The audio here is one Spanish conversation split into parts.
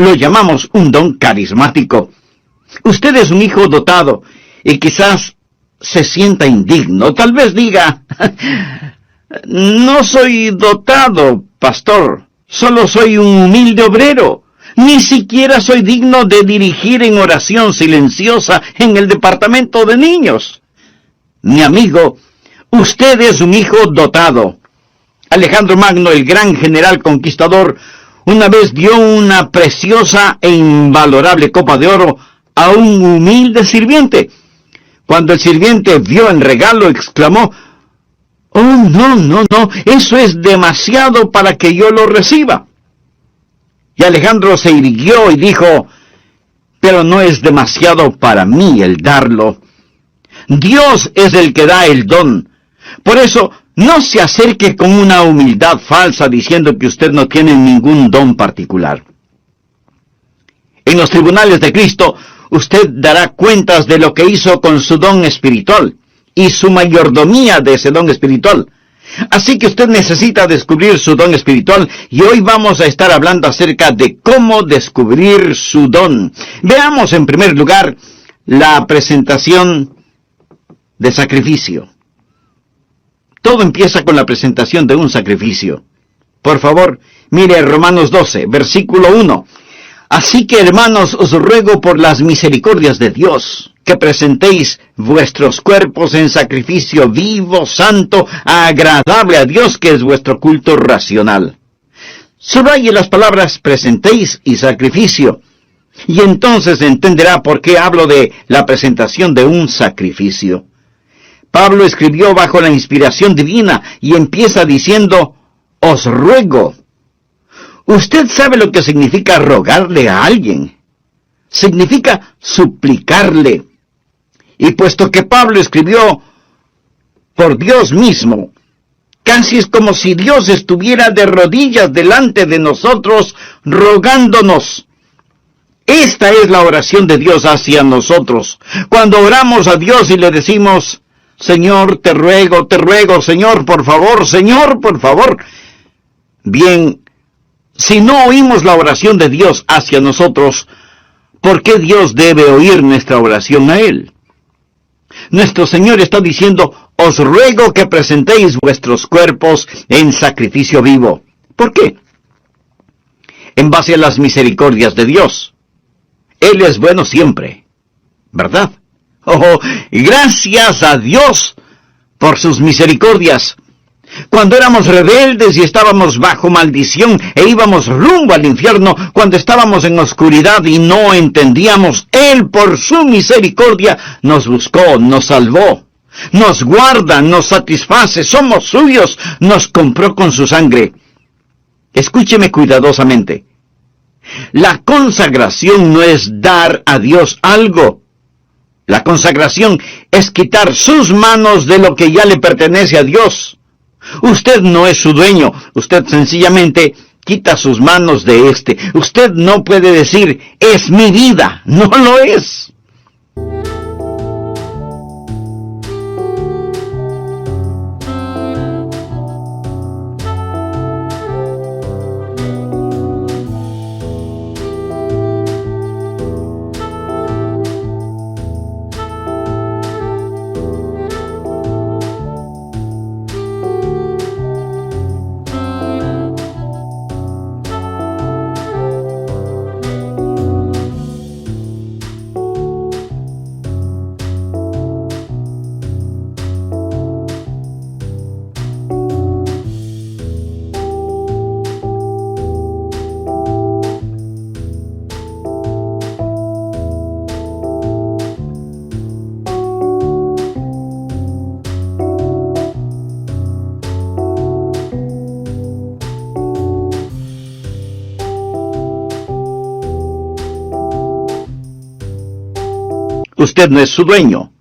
lo llamamos un don carismático. Usted es un hijo dotado y quizás se sienta indigno. Tal vez diga, no soy dotado, pastor, solo soy un humilde obrero. Ni siquiera soy digno de dirigir en oración silenciosa en el departamento de niños. Mi amigo, usted es un hijo dotado. Alejandro Magno, el gran general conquistador, una vez dio una preciosa e invalorable copa de oro a un humilde sirviente. Cuando el sirviente vio el regalo, exclamó, «Oh, no, eso es demasiado para que yo lo reciba». Y Alejandro se irguió y dijo, «Pero no es demasiado para mí el darlo. Dios es el que da el don. Por eso, no se acerque con una humildad falsa diciendo que usted no tiene ningún don particular. En los tribunales de Cristo, usted dará cuentas de lo que hizo con su don espiritual y su mayordomía de ese don espiritual. Así que usted necesita descubrir su don espiritual y hoy vamos a estar hablando acerca de cómo descubrir su don. Veamos en primer lugar la presentación de sacrificio. Todo empieza con la presentación de un sacrificio. Por favor, mire Romanos 12, versículo 1. Así que, hermanos, os ruego por las misericordias de Dios, que presentéis vuestros cuerpos en sacrificio vivo, santo, agradable a Dios, que es vuestro culto racional. Subraye las palabras presentéis y sacrificio, y entonces entenderá por qué hablo de la presentación de un sacrificio. Pablo escribió bajo la inspiración divina y empieza diciendo, os ruego. Usted sabe lo que significa rogarle a alguien. Significa suplicarle. Y puesto que Pablo escribió por Dios mismo, casi es como si Dios estuviera de rodillas delante de nosotros, rogándonos. Esta es la oración de Dios hacia nosotros. Cuando oramos a Dios y le decimos, Señor, te ruego, Señor, por favor. Bien, si no oímos la oración de Dios hacia nosotros, ¿por qué Dios debe oír nuestra oración a Él? Nuestro Señor está diciendo, os ruego que presentéis vuestros cuerpos en sacrificio vivo. ¿Por qué? En base a las misericordias de Dios. Él es bueno siempre, ¿verdad? Oh, gracias a Dios por sus misericordias. Cuando éramos rebeldes y estábamos bajo maldición e íbamos rumbo al infierno, cuando estábamos en oscuridad y no entendíamos, Él por su misericordia nos buscó, nos salvó, nos guarda, nos satisface, somos suyos, nos compró con su sangre. Escúcheme cuidadosamente. La consagración no es dar a Dios algo. La consagración es quitar sus manos de lo que ya le pertenece a Dios. Usted no es su dueño, usted sencillamente quita sus manos de éste. Usted no puede decir, es mi vida, no lo es. Usted no es su dueño.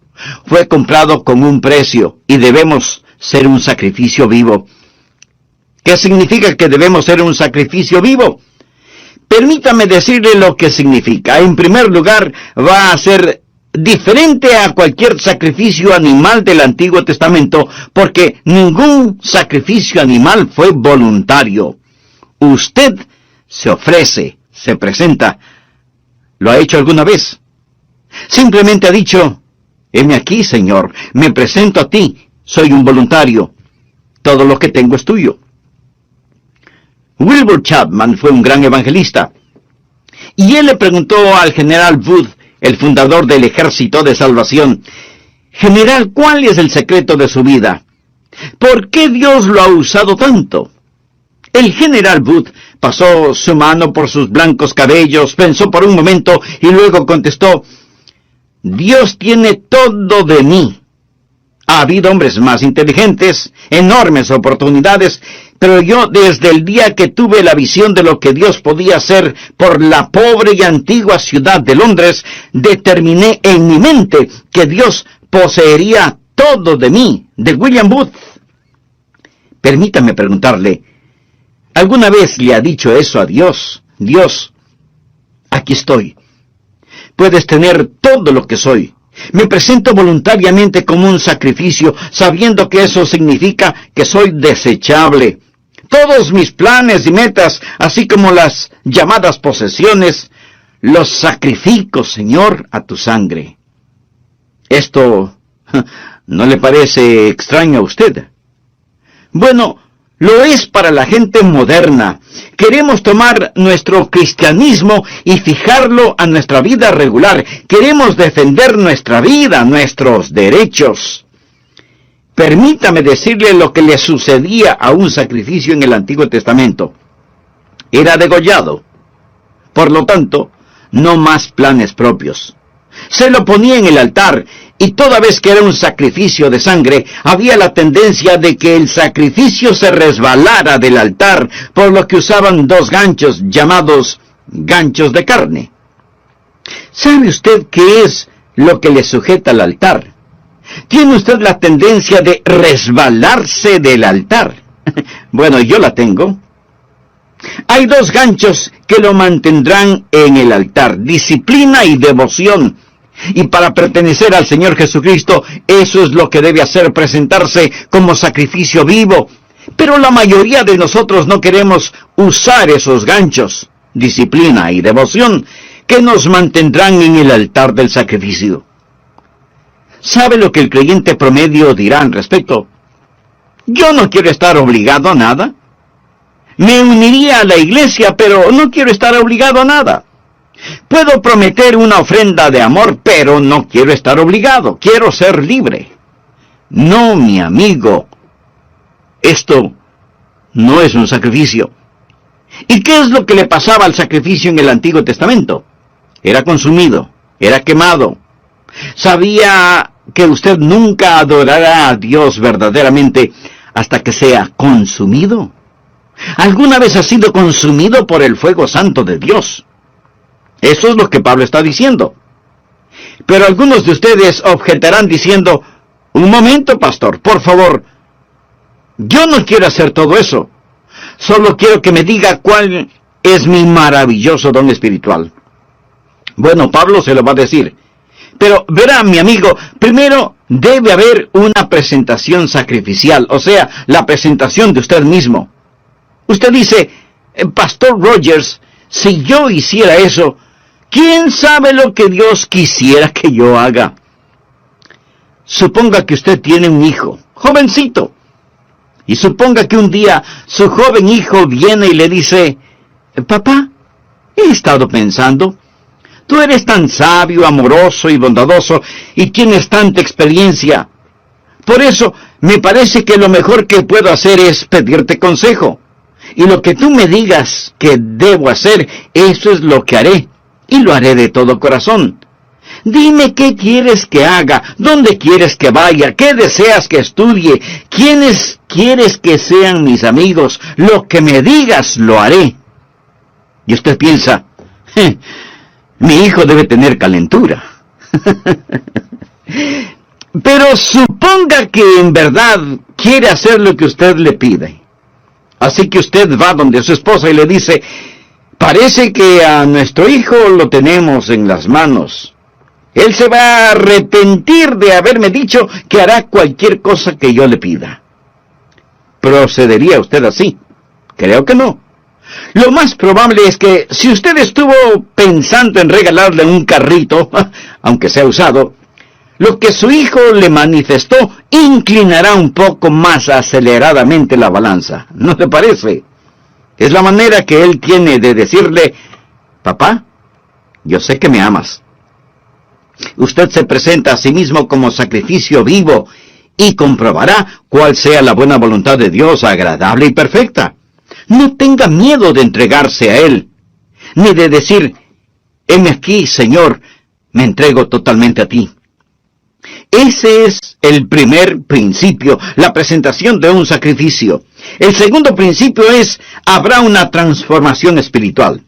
Fue comprado con un precio y debemos ser un sacrificio vivo. ¿Qué significa que debemos ser un sacrificio vivo? Permítame decirle lo que significa. En primer lugar, va a ser diferente a cualquier sacrificio animal del Antiguo Testamento, porque ningún sacrificio animal fue voluntario. Usted se ofrece, se presenta. ¿Lo ha hecho alguna vez? Simplemente ha dicho, heme aquí, Señor, me presento a ti, soy un voluntario, todo lo que tengo es tuyo. Wilbur Chapman fue un gran evangelista, y él le preguntó al general Wood, el fundador del Ejército de Salvación, General, ¿cuál es el secreto de su vida? ¿Por qué Dios lo ha usado tanto? El general Wood pasó su mano por sus blancos cabellos, pensó por un momento y luego contestó, Dios tiene todo de mí. Ha habido hombres más inteligentes, enormes oportunidades, pero yo desde el día que tuve la visión de lo que Dios podía hacer por la pobre y antigua ciudad de Londres, determiné en mi mente que Dios poseería todo de mí, de William Booth. Permítame preguntarle, ¿alguna vez le ha dicho eso a Dios? Dios, aquí estoy. Puedes tener todo lo que soy. Me presento voluntariamente como un sacrificio, sabiendo que eso significa que soy desechable. Todos mis planes y metas, así como las llamadas posesiones, los sacrifico, Señor, a tu sangre. ¿Esto no le parece extraño a usted? Bueno, lo es para la gente moderna. Queremos tomar nuestro cristianismo y fijarlo a nuestra vida regular. Queremos defender nuestra vida, nuestros derechos. Permítame decirle lo que le sucedía a un sacrificio en el Antiguo Testamento. Era degollado. Por lo tanto, no más planes propios. Se lo ponía en el altar, y toda vez que era un sacrificio de sangre, había la tendencia de que el sacrificio se resbalara del altar, por lo que usaban dos ganchos llamados ganchos de carne. ¿Sabe usted qué es lo que le sujeta al altar? ¿Tiene usted la tendencia de resbalarse del altar? Bueno, yo la tengo. Hay dos ganchos que lo mantendrán en el altar, disciplina y devoción. Y para pertenecer al Señor Jesucristo, eso es lo que debe hacer, presentarse como sacrificio vivo. Pero la mayoría de nosotros no queremos usar esos ganchos, disciplina y devoción, que nos mantendrán en el altar del sacrificio. ¿Sabe lo que el creyente promedio dirá al respecto? Yo no quiero estar obligado a nada. Me uniría a la iglesia, pero no quiero estar obligado a nada. Puedo prometer una ofrenda de amor, pero no quiero estar obligado. Quiero ser libre. No, mi amigo. Esto no es un sacrificio. ¿Y qué es lo que le pasaba al sacrificio en el Antiguo Testamento? Era consumido, era quemado. ¿Sabía que usted nunca adorará a Dios verdaderamente hasta que sea consumido? ¿Alguna vez ha sido consumido por el fuego santo de Dios? Eso es lo que Pablo está diciendo. Pero algunos de ustedes objetarán diciendo, un momento, pastor, por favor, yo no quiero hacer todo eso. Solo quiero que me diga cuál es mi maravilloso don espiritual. Bueno, Pablo se lo va a decir. Pero verá, mi amigo, primero debe haber una presentación sacrificial, o sea, la presentación de usted mismo. Usted dice, Pastor Rogers, si yo hiciera eso, ¿quién sabe lo que Dios quisiera que yo haga? Suponga que usted tiene un hijo, jovencito, y suponga que un día su joven hijo viene y le dice, papá, he estado pensando, tú eres tan sabio, amoroso y bondadoso, y tienes tanta experiencia. Por eso, me parece que lo mejor que puedo hacer es pedirte consejo. Y lo que tú me digas que debo hacer, eso es lo que haré. Y lo haré de todo corazón. Dime qué quieres que haga, dónde quieres que vaya, qué deseas que estudie, quiénes quieres que sean mis amigos. Lo que me digas, lo haré. Y usted piensa, mi hijo debe tener calentura. Pero suponga que en verdad quiere hacer lo que usted le pide. Así que usted va donde su esposa y le dice, parece que a nuestro hijo lo tenemos en las manos. Él se va a arrepentir de haberme dicho que hará cualquier cosa que yo le pida. ¿Procedería usted así? Creo que no. Lo más probable es que si usted estuvo pensando en regalarle un carrito, aunque sea usado, lo que su hijo le manifestó inclinará un poco más aceleradamente la balanza. ¿No te parece? Es la manera que él tiene de decirle: papá, yo sé que me amas. Usted se presenta a sí mismo como sacrificio vivo y comprobará cuál sea la buena voluntad de Dios, agradable y perfecta. No tenga miedo de entregarse a Él, ni de decir: heme aquí, Señor, me entrego totalmente a ti. Ese es el primer principio, la presentación de un sacrificio. El segundo principio es: habrá una transformación espiritual.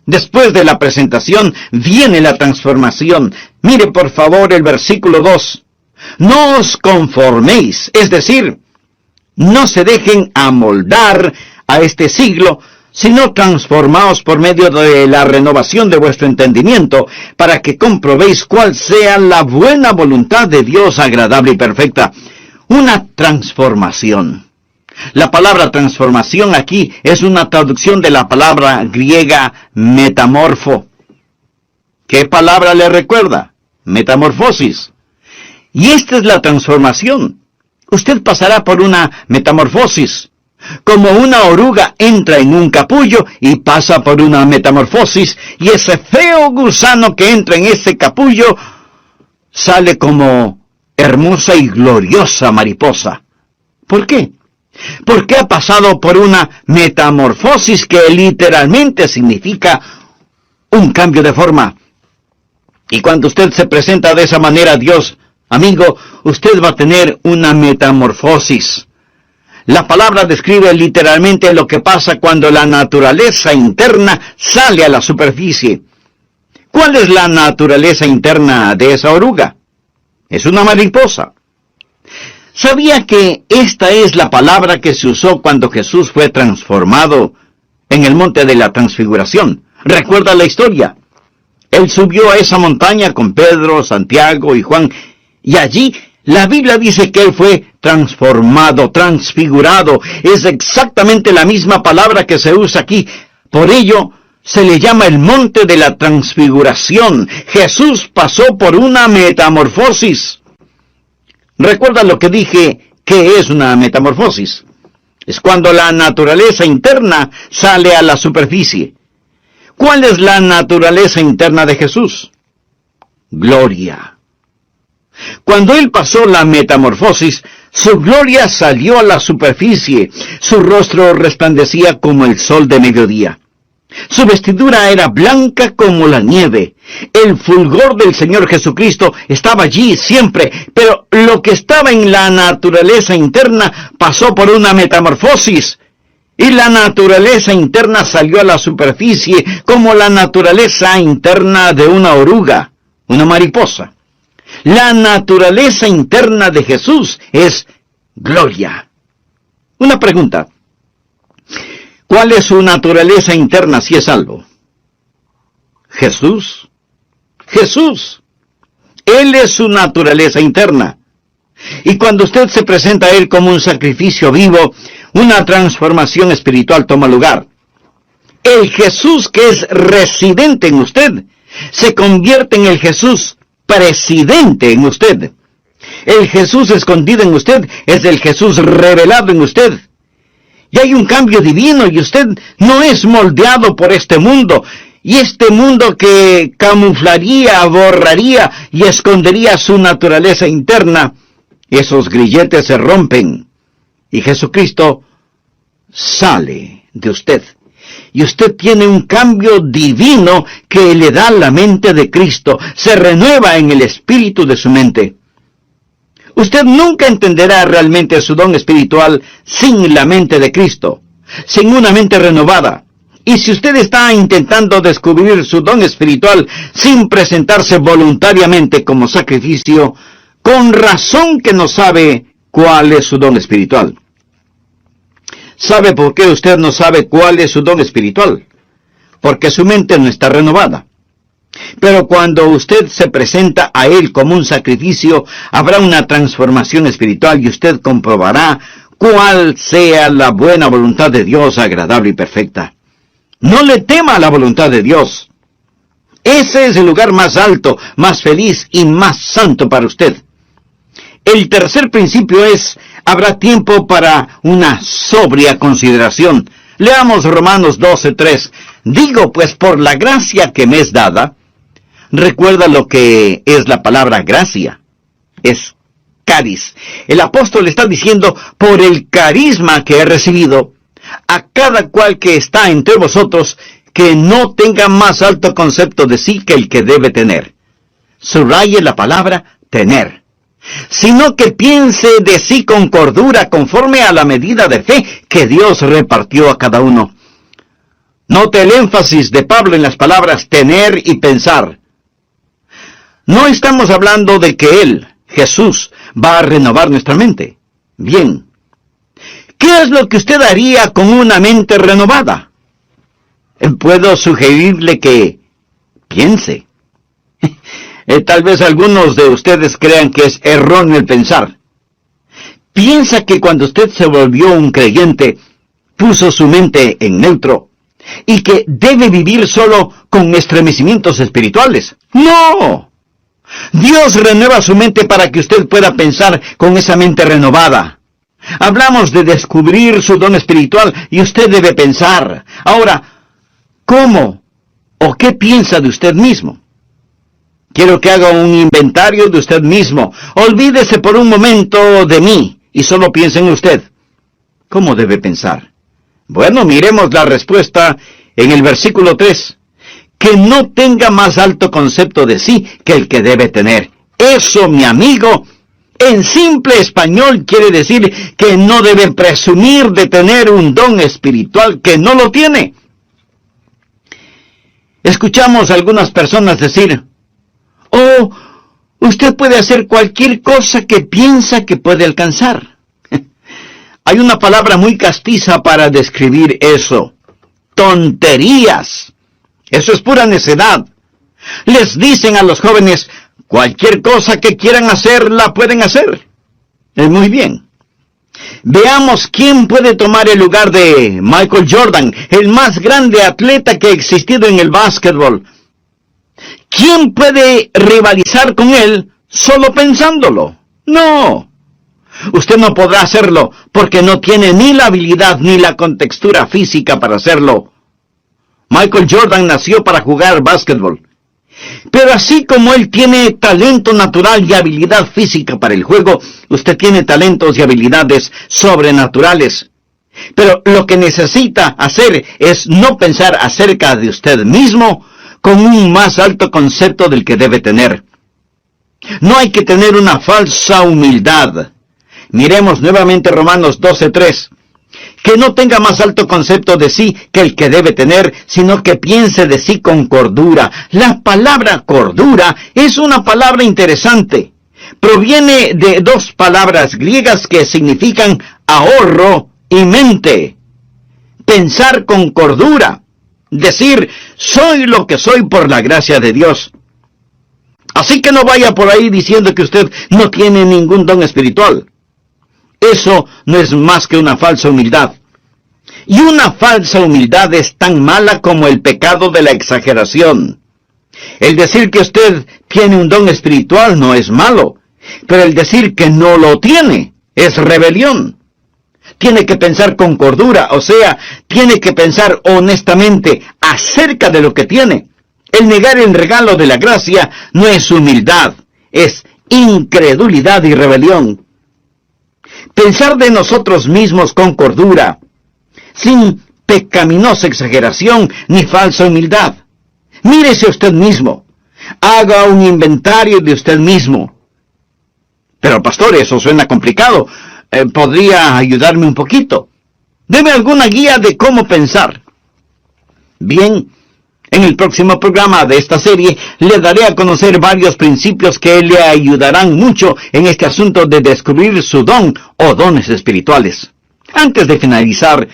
Después de la presentación viene la transformación. Mire por favor el versículo 2. No os conforméis, es decir, no se dejen amoldar a este siglo, sino transformaos por medio de la renovación de vuestro entendimiento, para que comprobéis cuál sea la buena voluntad de Dios, agradable y perfecta. Una transformación. La palabra transformación aquí es una traducción de la palabra griega metamorfo. ¿Qué palabra le recuerda? Metamorfosis. Y esta es la transformación. Usted pasará por una metamorfosis. Como una oruga entra en un capullo y pasa por una metamorfosis, y ese feo gusano que entra en ese capullo sale como hermosa y gloriosa mariposa. ¿Por qué? Porque ha pasado por una metamorfosis que literalmente significa un cambio de forma. Y cuando usted se presenta de esa manera a Dios, amigo, usted va a tener una metamorfosis. La palabra describe literalmente lo que pasa cuando la naturaleza interna sale a la superficie. ¿Cuál es la naturaleza interna de esa oruga? Es una mariposa. ¿Sabía que esta es la palabra que se usó cuando Jesús fue transformado en el monte de la transfiguración? ¿Recuerda la historia? Él subió a esa montaña con Pedro, Santiago y Juan, y allí la Biblia dice que él fue transformado, transfigurado. Es exactamente la misma palabra que se usa aquí. Por ello, se le llama el monte de la transfiguración. Jesús pasó por una metamorfosis. ¿Recuerda lo que dije? ¿Qué es una metamorfosis? Es cuando la naturaleza interna sale a la superficie. ¿Cuál es la naturaleza interna de Jesús? Gloria. Cuando Él pasó la metamorfosis, su gloria salió a la superficie. Su rostro resplandecía como el sol de mediodía. Su vestidura era blanca como la nieve. El fulgor del Señor Jesucristo estaba allí siempre, pero lo que estaba en la naturaleza interna pasó por una metamorfosis. Y la naturaleza interna salió a la superficie como la naturaleza interna de una oruga, una mariposa. La naturaleza interna de Jesús es gloria. Una pregunta. ¿Cuál es su naturaleza interna si es salvo? Jesús. Jesús. Él es su naturaleza interna. Y cuando usted se presenta a Él como un sacrificio vivo, una transformación espiritual toma lugar. El Jesús que es residente en usted se convierte en el Jesús presidente en usted. El Jesús escondido en usted es el Jesús revelado en usted. Y hay un cambio divino y usted no es moldeado por este mundo. Y este mundo que camuflaría, borraría y escondería su naturaleza interna, esos grilletes se rompen. Y Jesucristo sale de usted. Y usted tiene un cambio divino que le da la mente de Cristo. Se renueva en el espíritu de su mente. Usted nunca entenderá realmente su don espiritual sin la mente de Cristo, sin una mente renovada. Y si usted está intentando descubrir su don espiritual sin presentarse voluntariamente como sacrificio, con razón que no sabe cuál es su don espiritual. ¿Sabe por qué usted no sabe cuál es su don espiritual? Porque su mente no está renovada. Pero cuando usted se presenta a Él como un sacrificio, habrá una transformación espiritual y usted comprobará cuál sea la buena voluntad de Dios, agradable y perfecta. No le tema a la voluntad de Dios. Ese es el lugar más alto, más feliz y más santo para usted. El tercer principio es, habrá tiempo para una sobria consideración. Leamos Romanos 12:3. Digo, pues, por la gracia que me es dada. Recuerda lo que es la palabra gracia. Es caris. El apóstol está diciendo, por el carisma que he recibido, a cada cual que está entre vosotros, que no tenga más alto concepto de sí que el que debe tener. Subraye la palabra tener. Sino que piense de sí con cordura, conforme a la medida de fe que Dios repartió a cada uno. Note el énfasis de Pablo en las palabras tener y pensar. No estamos hablando de que Él, Jesús, va a renovar nuestra mente. Bien. ¿Qué es lo que usted haría con una mente renovada? Puedo sugerirle que piense. Tal vez algunos de ustedes crean que es erróneo el pensar. Piensa que cuando usted se volvió un creyente, puso su mente en neutro, y que debe vivir solo con estremecimientos espirituales. ¡No! Dios renueva su mente para que usted pueda pensar con esa mente renovada. Hablamos de descubrir su don espiritual y usted debe pensar. Ahora, ¿cómo o qué piensa de usted mismo? Quiero que haga un inventario de usted mismo. Olvídese por un momento de mí y solo piense en usted. ¿Cómo debe pensar? Bueno, miremos la respuesta en el versículo 3. Que no tenga más alto concepto de sí que el que debe tener. Eso, mi amigo, en simple español quiere decir que no debe presumir de tener un don espiritual que no lo tiene. Escuchamos a algunas personas decir, oh, usted puede hacer cualquier cosa que piensa que puede alcanzar. Hay una palabra muy castiza para describir eso. Tonterías. Eso es pura necedad. Les dicen a los jóvenes, cualquier cosa que quieran hacer, la pueden hacer. Muy bien. Veamos quién puede tomar el lugar de Michael Jordan, el más grande atleta que ha existido en el básquetbol. ¿Quién puede rivalizar con él solo pensándolo? No. Usted no podrá hacerlo porque no tiene ni la habilidad ni la contextura física para hacerlo. Michael Jordan nació para jugar básquetbol. Pero así como él tiene talento natural y habilidad física para el juego, usted tiene talentos y habilidades sobrenaturales. Pero lo que necesita hacer es no pensar acerca de usted mismo con un más alto concepto del que debe tener. No hay que tener una falsa humildad. Miremos nuevamente Romanos 12:3. Que no tenga más alto concepto de sí que el que debe tener, sino que piense de sí con cordura. La palabra cordura es una palabra interesante. Proviene de dos palabras griegas que significan ahorro y mente. Pensar con cordura. Decir, soy lo que soy por la gracia de Dios. Así que no vaya por ahí diciendo que usted no tiene ningún don espiritual. Eso no es más que una falsa humildad. Y una falsa humildad es tan mala como el pecado de la exageración. El decir que usted tiene un don espiritual no es malo, pero el decir que no lo tiene es rebelión. Tiene que pensar con cordura, o sea, tiene que pensar honestamente acerca de lo que tiene. El negar el regalo de la gracia no es humildad, es incredulidad y rebelión. Pensar de nosotros mismos con cordura, sin pecaminosa exageración ni falsa humildad. Mírese a usted mismo. Haga un inventario de usted mismo. Pero pastor, eso suena complicado. ¿Podría ayudarme un poquito? Deme alguna guía de cómo pensar. Bien, en el próximo programa de esta serie le daré a conocer varios principios que le ayudarán mucho en este asunto de descubrir su don o dones espirituales. Antes de finalizar,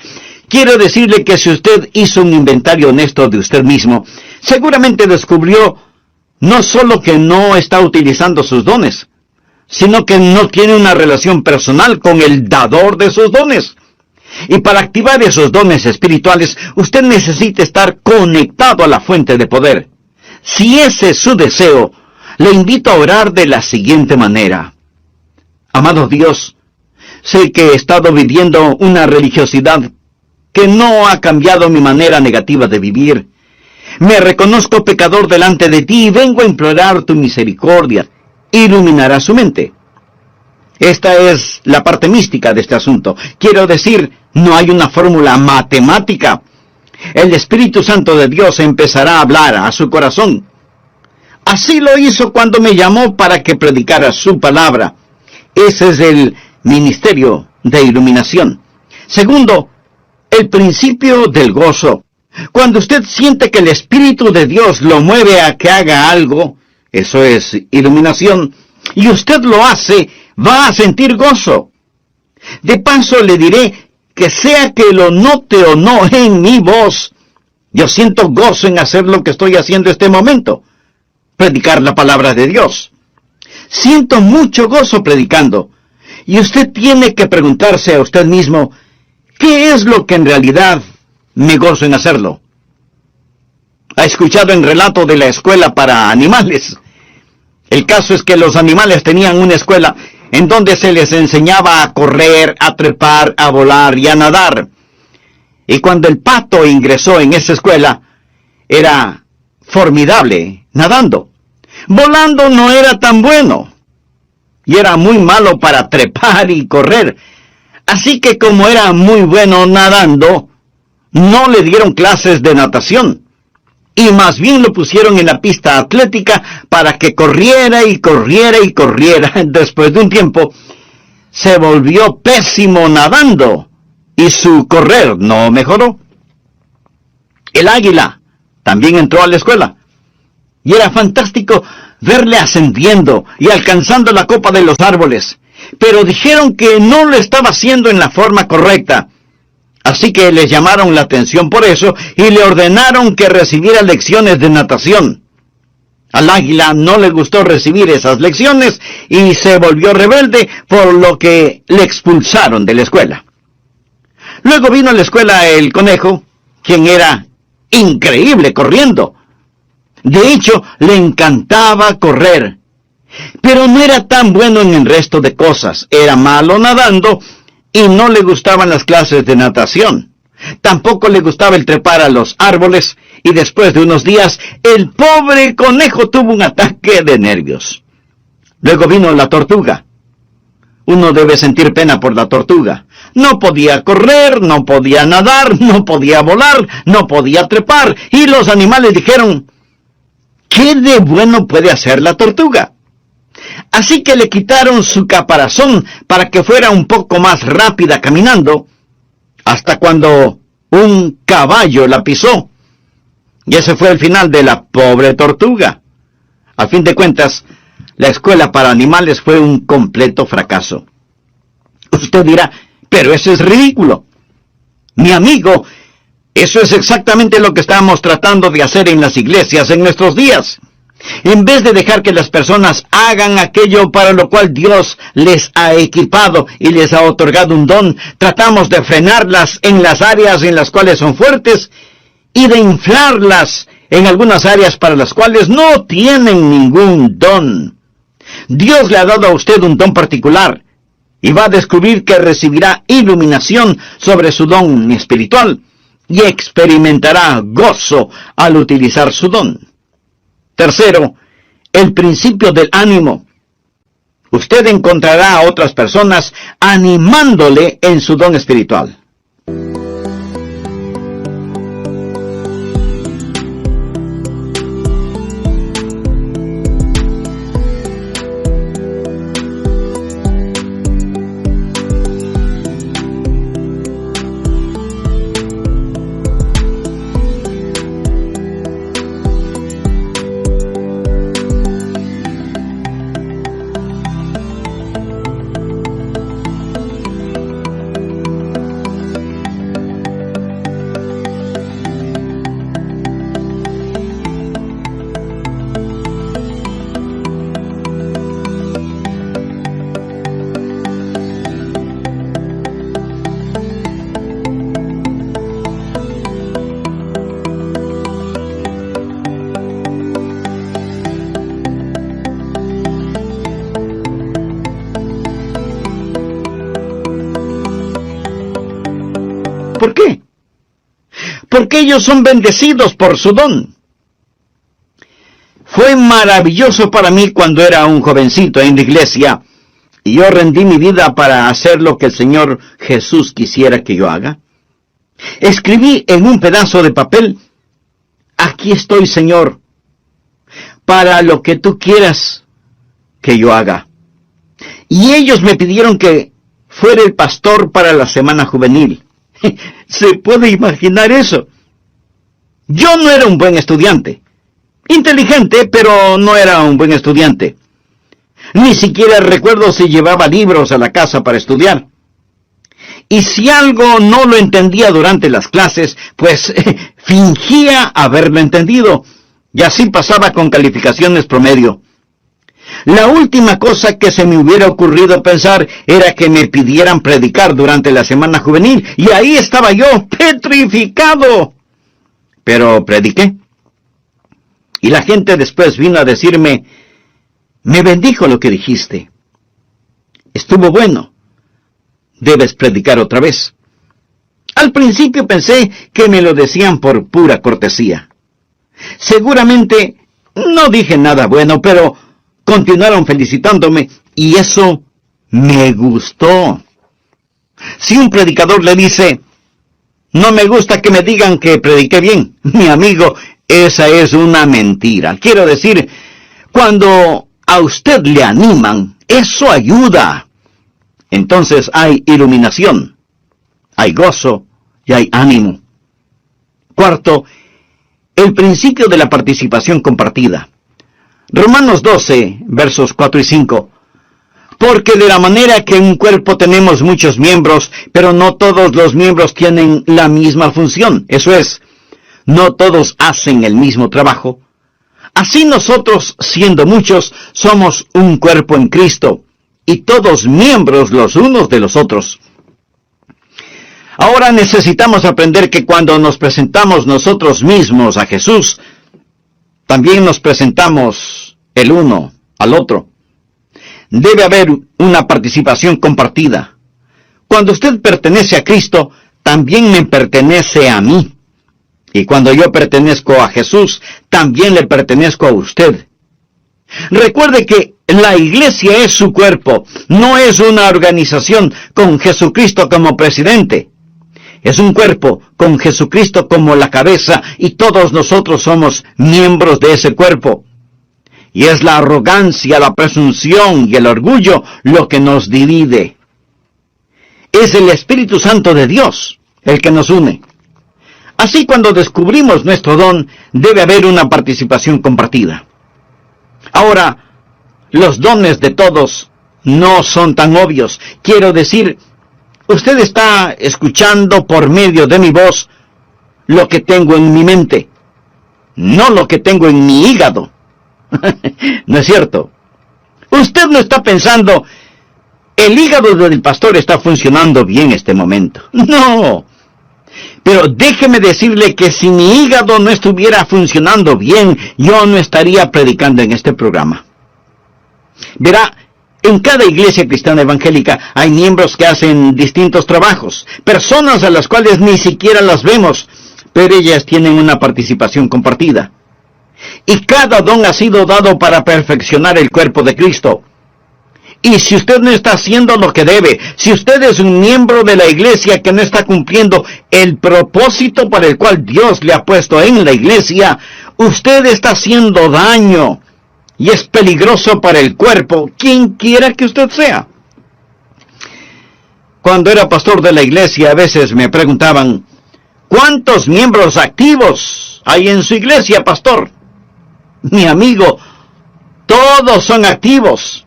quiero decirle que si usted hizo un inventario honesto de usted mismo, seguramente descubrió no solo que no está utilizando sus dones, sino que no tiene una relación personal con el dador de sus dones. Y para activar esos dones espirituales, usted necesita estar conectado a la fuente de poder. Si ese es su deseo, le invito a orar de la siguiente manera. Amado Dios, sé que he estado viviendo una religiosidad que no ha cambiado mi manera negativa de vivir. Me reconozco pecador delante de ti y vengo a implorar tu misericordia. Iluminará su mente. Esta es la parte mística de este asunto. Quiero decir, no hay una fórmula matemática. El Espíritu Santo de Dios empezará a hablar a su corazón. Así lo hizo cuando me llamó para que predicara su palabra. Ese es el ministerio de iluminación. Segundo, el principio del gozo. Cuando usted siente que el Espíritu de Dios lo mueve a que haga algo, eso es iluminación, y usted lo hace, va a sentir gozo. De paso le diré que sea que lo note o no en mi voz, yo siento gozo en hacer lo que estoy haciendo este momento, predicar la palabra de Dios. Siento mucho gozo predicando, y usted tiene que preguntarse a usted mismo, ¿qué es lo que en realidad me gozo en hacerlo? ¿Ha escuchado el relato de la escuela para animales? El caso es que los animales tenían una escuela en donde se les enseñaba a correr, a trepar, a volar y a nadar. Y cuando el pato ingresó en esa escuela, era formidable nadando. Volando no era tan bueno, y era muy malo para trepar y correr. Así que como era muy bueno nadando, no le dieron clases de natación, y más bien lo pusieron en la pista atlética para que corriera y corriera y corriera. Después de un tiempo, se volvió pésimo nadando, y su correr no mejoró. El águila también entró a la escuela, y era fantástico verle ascendiendo y alcanzando la copa de los árboles, pero dijeron que no lo estaba haciendo en la forma correcta. Así que le llamaron la atención por eso y le ordenaron que recibiera lecciones de natación. Al águila no le gustó recibir esas lecciones y se volvió rebelde, por lo que le expulsaron de la escuela. Luego vino a la escuela el conejo, quien era increíble corriendo. De hecho, le encantaba correr, pero no era tan bueno en el resto de cosas. Era malo nadando y no le gustaban las clases de natación. Tampoco le gustaba el trepar a los árboles, y después de unos días, el pobre conejo tuvo un ataque de nervios. Luego vino la tortuga. Uno debe sentir pena por la tortuga. No podía correr, no podía nadar, no podía volar, no podía trepar, y los animales dijeron, ¿qué de bueno puede hacer la tortuga? Así que le quitaron su caparazón para que fuera un poco más rápida caminando, hasta cuando un caballo la pisó. Y ese fue el final de la pobre tortuga. A fin de cuentas, la escuela para animales fue un completo fracaso. Usted dirá, pero eso es ridículo. Mi amigo, eso es exactamente lo que estamos tratando de hacer en las iglesias en nuestros días. En vez de dejar que las personas hagan aquello para lo cual Dios les ha equipado y les ha otorgado un don, tratamos de frenarlas en las áreas en las cuales son fuertes y de inflarlas en algunas áreas para las cuales no tienen ningún don. Dios le ha dado a usted un don particular y va a descubrir que recibirá iluminación sobre su don espiritual y experimentará gozo al utilizar su don. Tercero, el principio del ánimo. Usted encontrará a otras personas animándole en su don espiritual. ¿Por qué? Porque ellos son bendecidos por su don. Fue maravilloso para mí cuando era un jovencito en la iglesia y yo rendí mi vida para hacer lo que el Señor Jesús quisiera que yo haga. Escribí en un pedazo de papel: aquí estoy, Señor, para lo que tú quieras que yo haga. Y ellos me pidieron que fuera el pastor para la semana juvenil. ¿Se puede imaginar eso? Yo no era un buen estudiante. Inteligente, pero no era un buen estudiante. Ni siquiera recuerdo si llevaba libros a la casa para estudiar. Y si algo no lo entendía durante las clases, pues fingía haberlo entendido, y así pasaba con calificaciones promedio. La última cosa que se me hubiera ocurrido pensar era que me pidieran predicar durante la semana juvenil, y ahí estaba yo, petrificado. Pero prediqué. Y la gente después vino a decirme: me bendijo lo que dijiste. Estuvo bueno. Debes predicar otra vez. Al principio pensé que me lo decían por pura cortesía. Seguramente no dije nada bueno, pero continuaron felicitándome y eso me gustó. Si un predicador le dice: no me gusta que me digan que prediqué bien, mi amigo, esa es una mentira. Quiero decir, cuando a usted le animan, eso ayuda. Entonces hay iluminación, hay gozo y hay ánimo. Cuarto, el principio de la participación compartida. Romanos 12, versos 4 y 5. Porque de la manera que en un cuerpo tenemos muchos miembros, pero no todos los miembros tienen la misma función. Eso es, no todos hacen el mismo trabajo. Así nosotros, siendo muchos, somos un cuerpo en Cristo, y todos miembros los unos de los otros. Ahora necesitamos aprender que cuando nos presentamos nosotros mismos a Jesús, también nos presentamos el uno al otro. Debe haber una participación compartida. Cuando usted pertenece a Cristo, también me pertenece a mí. Y cuando yo pertenezco a Jesús, también le pertenezco a usted. Recuerde que la iglesia es su cuerpo, no es una organización con Jesucristo como presidente. Es un cuerpo con Jesucristo como la cabeza y todos nosotros somos miembros de ese cuerpo. Y es la arrogancia, la presunción y el orgullo lo que nos divide. Es el Espíritu Santo de Dios el que nos une. Así, cuando descubrimos nuestro don, debe haber una participación compartida. Ahora, los dones de todos no son tan obvios. Quiero decir, usted está escuchando por medio de mi voz lo que tengo en mi mente, no lo que tengo en mi hígado. ¿No es cierto? Usted no está pensando: el hígado del pastor está funcionando bien este momento. No. Pero déjeme decirle que si mi hígado no estuviera funcionando bien, yo no estaría predicando en este programa. Verá, en cada iglesia cristiana evangélica hay miembros que hacen distintos trabajos, personas a las cuales ni siquiera las vemos, pero ellas tienen una participación compartida. Y cada don ha sido dado para perfeccionar el cuerpo de Cristo. Y si usted no está haciendo lo que debe, si usted es un miembro de la iglesia que no está cumpliendo el propósito para el cual Dios le ha puesto en la iglesia, usted está haciendo daño y es peligroso para el cuerpo, quien quiera que usted sea. Cuando era pastor de la iglesia, a veces me preguntaban: ¿cuántos miembros activos hay en su iglesia, pastor? Mi amigo, todos son activos.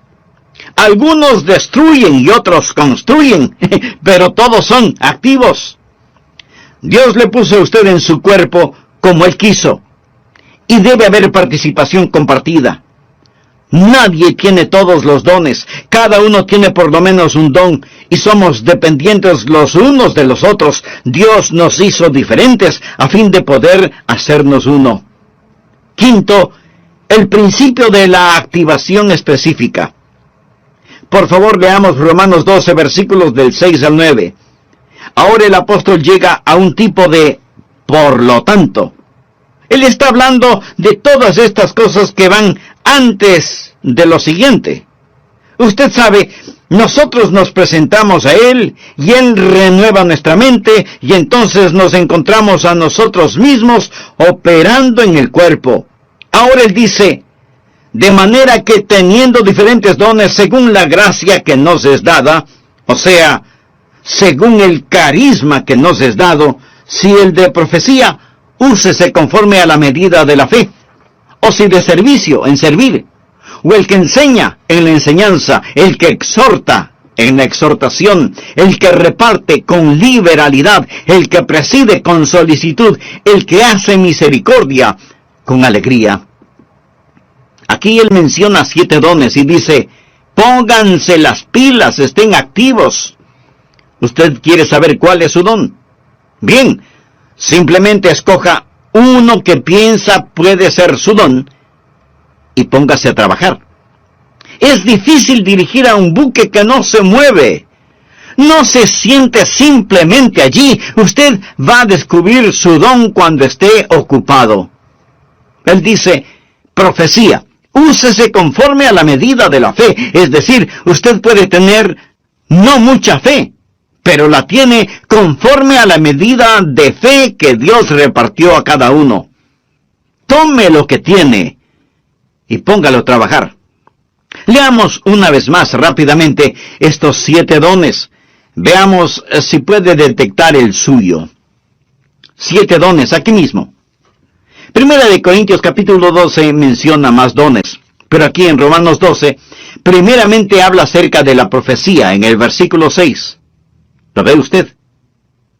Algunos destruyen y otros construyen, pero todos son activos. Dios le puso a usted en su cuerpo como Él quiso, y debe haber participación compartida. Nadie tiene todos los dones, cada uno tiene por lo menos un don, y somos dependientes los unos de los otros. Dios nos hizo diferentes a fin de poder hacernos uno. Quinto, el principio de la activación específica. Por favor, leamos Romanos 12, versículos del 6 al 9. Ahora el apóstol llega a un tipo de por lo tanto. Él está hablando de todas estas cosas que van antes de lo siguiente. Usted sabe, nosotros nos presentamos a Él y Él renueva nuestra mente y entonces nos encontramos a nosotros mismos operando en el cuerpo. Ahora Él dice, de manera que teniendo diferentes dones según la gracia que nos es dada, o sea, según el carisma que nos es dado, si el de profecía, úsese conforme a la medida de la fe, o si de servicio, en servir, o el que enseña, en la enseñanza, el que exhorta, en la exhortación, el que reparte con liberalidad, el que preside con solicitud, el que hace misericordia con alegría. Aquí él menciona 7 dones y dice, pónganse las pilas, estén activos. ¿Usted quiere saber cuál es su don? Bien, simplemente escoja uno que piensa puede ser su don y póngase a trabajar. Es difícil dirigir a un buque que no se mueve. No se siente simplemente allí. Usted va a descubrir su don cuando esté ocupado. Él dice, profecía, úsese conforme a la medida de la fe. Es decir, usted puede tener no mucha fe, pero la tiene conforme a la medida de fe que Dios repartió a cada uno. Tome lo que tiene y póngalo a trabajar. Leamos una vez más rápidamente estos 7 dones. Veamos si puede detectar el suyo. 7 dones aquí mismo. Primera de Corintios capítulo 12 menciona más dones, pero aquí en Romanos 12, primeramente habla acerca de la profecía en el versículo 6. ¿Lo ve usted?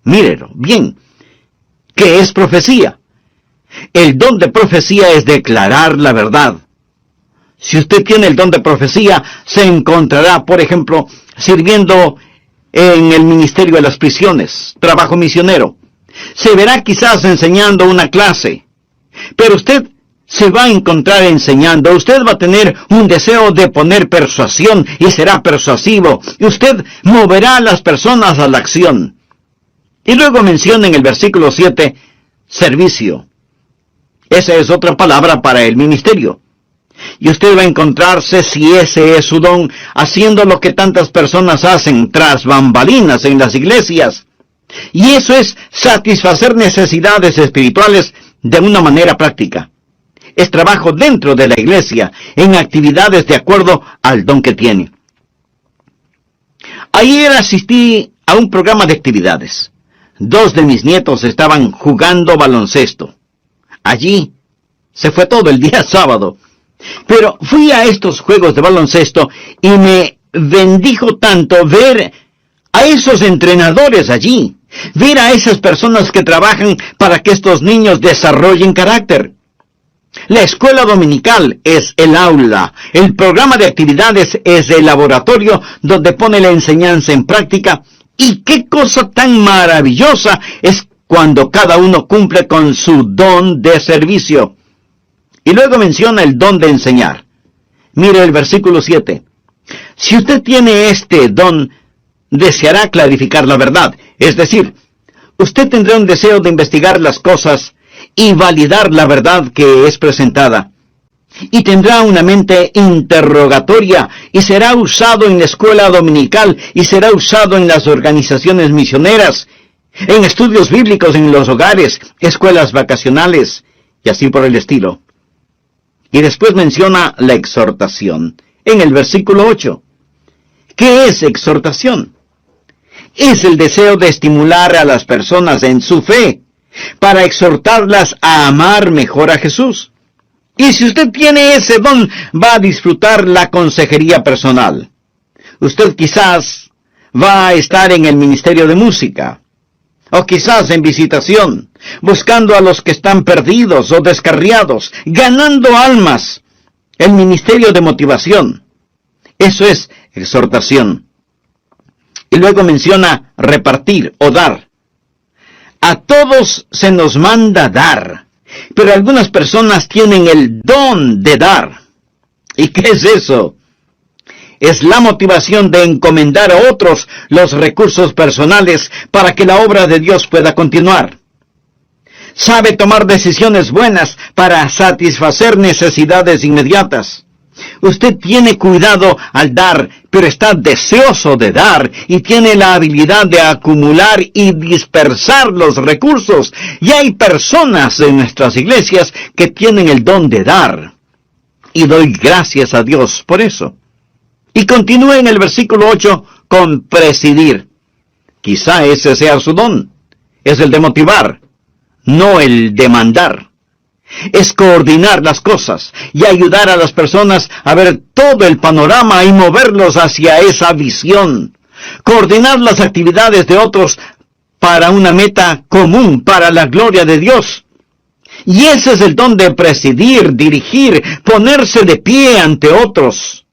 Mírelo, bien. ¿Qué es profecía? El don de profecía es declarar la verdad. Si usted tiene el don de profecía, se encontrará, por ejemplo, sirviendo en el ministerio de las prisiones, trabajo misionero. Se verá quizás enseñando una clase, pero usted se va a encontrar enseñando. Usted va a tener un deseo de poner persuasión y será persuasivo. Y usted moverá a las personas a la acción. Y luego menciona en el versículo 7, servicio. Esa es otra palabra para el ministerio. Y usted va a encontrarse, si ese es su don, haciendo lo que tantas personas hacen tras bambalinas en las iglesias. Y eso es satisfacer necesidades espirituales de una manera práctica. Es trabajo dentro de la iglesia, en actividades de acuerdo al don que tiene. Ayer asistí a un programa de actividades. 2 de mis nietos estaban jugando baloncesto. Allí se fue todo el día sábado. Pero fui a estos juegos de baloncesto y me bendijo tanto ver a esos entrenadores allí, ver a esas personas que trabajan para que estos niños desarrollen carácter. La escuela dominical es el aula, el programa de actividades es el laboratorio donde pone la enseñanza en práctica, y qué cosa tan maravillosa es cuando cada uno cumple con su don de servicio. Y luego menciona el don de enseñar. Mire el versículo 7. Si usted tiene este don, deseará clarificar la verdad. Es decir, usted tendrá un deseo de investigar las cosas y validar la verdad que es presentada. Y tendrá una mente interrogatoria y será usado en la escuela dominical y será usado en las organizaciones misioneras, en estudios bíblicos en los hogares, escuelas vacacionales y así por el estilo. Y después menciona la exhortación en el versículo 8. ¿Qué es exhortación? Es el deseo de estimular a las personas en su fe, para exhortarlas a amar mejor a Jesús. Y si usted tiene ese don, va a disfrutar la consejería personal. Usted quizás va a estar en el ministerio de música, o quizás en visitación, buscando a los que están perdidos o descarriados, ganando almas. El ministerio de motivación. Eso es exhortación. Y luego menciona repartir o dar. A todos se nos manda dar, pero algunas personas tienen el don de dar. ¿Y qué es eso? es la motivación de encomendar a otros los recursos personales para que la obra de Dios pueda continuar. Sabe tomar decisiones buenas para satisfacer necesidades inmediatas. Usted tiene cuidado al dar, pero está deseoso de dar y tiene la habilidad de acumular y dispersar los recursos. Y hay personas en nuestras iglesias que tienen el don de dar. Y doy gracias a Dios por eso. Y continúe en el versículo 8 con presidir. Quizá ese sea su don. Es el de motivar, no el de mandar. Es coordinar las cosas y ayudar a las personas a ver todo el panorama y moverlos hacia esa visión. Coordinar las actividades de otros para una meta común, para la gloria de Dios. Y ese es el don de presidir, dirigir, ponerse de pie ante otros.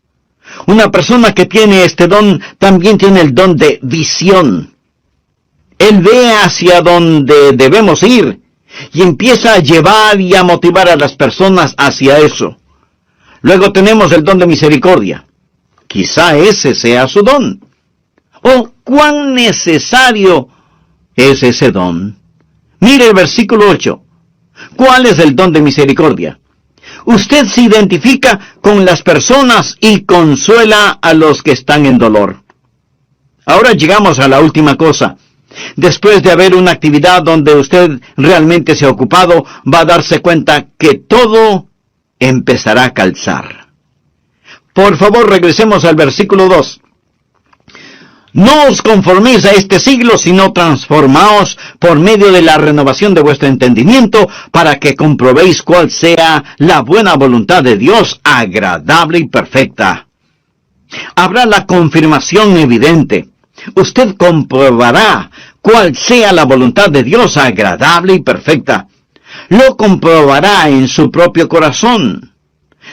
Una persona que tiene este don también tiene el don de visión. Él ve hacia donde debemos ir y empieza a llevar y a motivar a las personas hacia eso. Luego tenemos el don de misericordia. Quizá ese sea su don. ¿O cuán necesario es ese don? Mire el versículo 8. ¿Cuál es el don de misericordia? Usted se identifica con las personas y consuela a los que están en dolor. Ahora llegamos a la última cosa. Después de haber una actividad donde usted realmente se ha ocupado, va a darse cuenta que todo empezará a calzar. Por favor, regresemos al versículo 2. No os conforméis a este siglo, sino transformaos por medio de la renovación de vuestro entendimiento, para que comprobéis cuál sea la buena voluntad de Dios, agradable y perfecta. Habrá la confirmación evidente. Usted comprobará cuál sea la voluntad de Dios, agradable y perfecta. Lo comprobará en su propio corazón.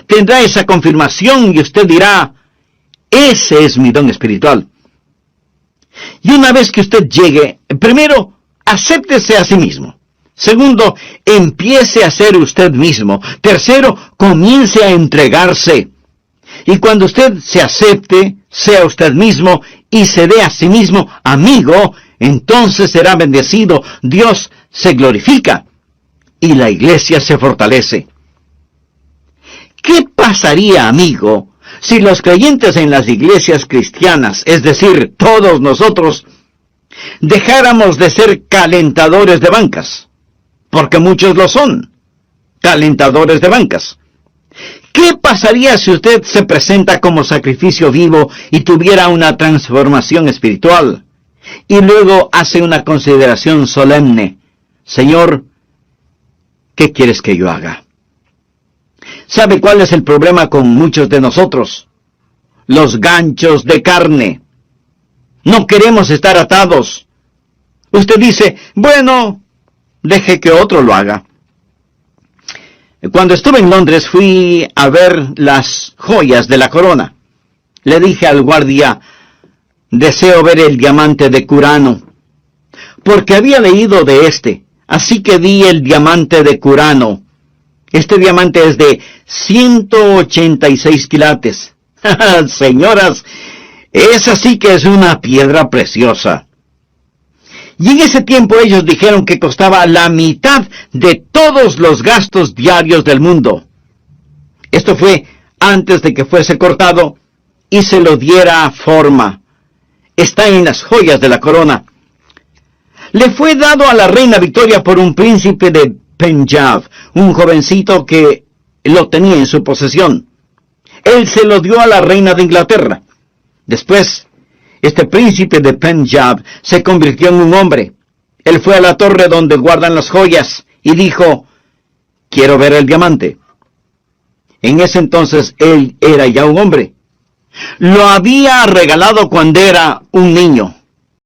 Tendrá esa confirmación y usted dirá, ese es mi don espiritual. Y una vez que usted llegue, primero, acéptese a sí mismo. Segundo, empiece a ser usted mismo. Tercero, comience a entregarse. Y cuando usted se acepte, sea usted mismo y se dé a sí mismo amigo, entonces será bendecido, Dios se glorifica y la iglesia se fortalece. ¿Qué pasaría, amigo, si los creyentes en las iglesias cristianas, es decir, todos nosotros, dejáramos de ser calentadores de bancas? Porque muchos lo son, calentadores de bancas. ¿Qué pasaría si usted se presenta como sacrificio vivo y tuviera una transformación espiritual? Y luego hace una consideración solemne. Señor, ¿qué quieres que yo haga? ¿Sabe cuál es el problema con muchos de nosotros? Los ganchos de carne. No queremos estar atados. Usted dice, bueno, deje que otro lo haga. Cuando estuve en Londres fui a ver las joyas de la corona. Le dije al guardia, deseo ver el diamante de Curano, porque había leído de este, así que vi el diamante de Curano. Este diamante es de 186 quilates. Señoras, esa sí que es una piedra preciosa. Y en ese tiempo ellos dijeron que costaba la mitad de todos los gastos diarios del mundo. Esto fue antes de que fuese cortado y se lo diera forma. Está en las joyas de la corona. Le fue dado a la reina Victoria por un príncipe de Punjab, un jovencito que lo tenía en su posesión. Él se lo dio a la reina de Inglaterra. Después, este príncipe de Punjab se convirtió en un hombre. Él fue a la torre donde guardan las joyas y dijo, quiero ver el diamante. En ese entonces él era ya un hombre. Lo había regalado cuando era un niño.